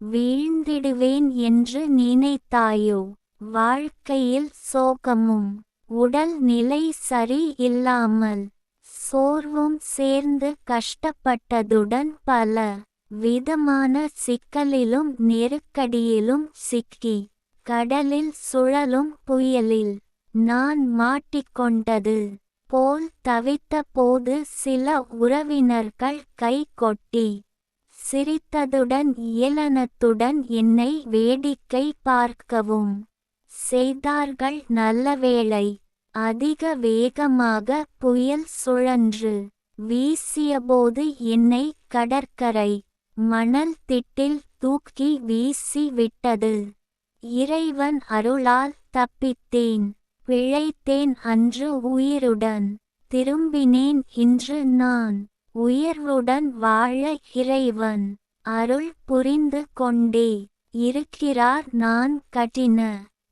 வீழ்ந்திடுவேன் என்று நினைத்தாயோ. வாழ்க்கையில் சோகமும் உடல் நிலை சரி இல்லாமல் சோர்வும் சேர்ந்து கஷ்டப்பட்டதுடன் பல விதமான சிக்கலிலும் நெருக்கடியிலும் சிக்கி கடலில் சுழலும் புயலில் நான் மாட்டிக்கொண்டது போல் தவித்த போது சில உறவினர்கள் கை கொட்டி சிரித்ததுடன் ஏளனத்துடன் என்னை வேடிக்கை பார்க்கவும் செய்தார்கள். நல்லவேளை அதிக வேகமாக புயல் சுழன்று வீசியபோது என்னை கடற்கரை மணல் திட்டில் தூக்கி வீசி விட்டது. இறைவன் அருளால் தப்பித்தேன், பிழைத்தேன். அன்று உயிருடன் திரும்பினேன். இன்று நான் உயர்வுடன் வாழ இறைவன் அருள் புரிந்து கொண்டே இருக்கிறார். நான் கடின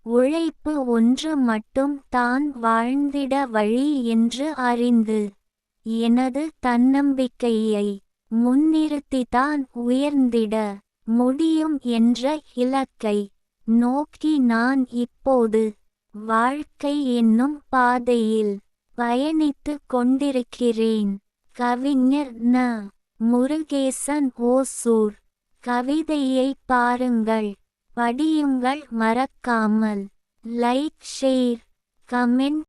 உழைப்பு ஒன்று மட்டும் தான் வாழ்ந்திட வழி என்று அறிந்து எனது தன்னம்பிக்கையை முன்னிறுத்திதான் உயர்ந்திட முடியும் என்ற இலக்கை நோக்கி நான் இப்போது வாழ்க்கை என்னும் பாதையில் பயணித்து கொண்டிருக்கிறேன். கவிஞர் ந. முருகேசன், ஓசூர். கவிதையை பாருங்கள், படியுங்கள். மறக்காமல் லைக், ஷேர், கமெண்ட்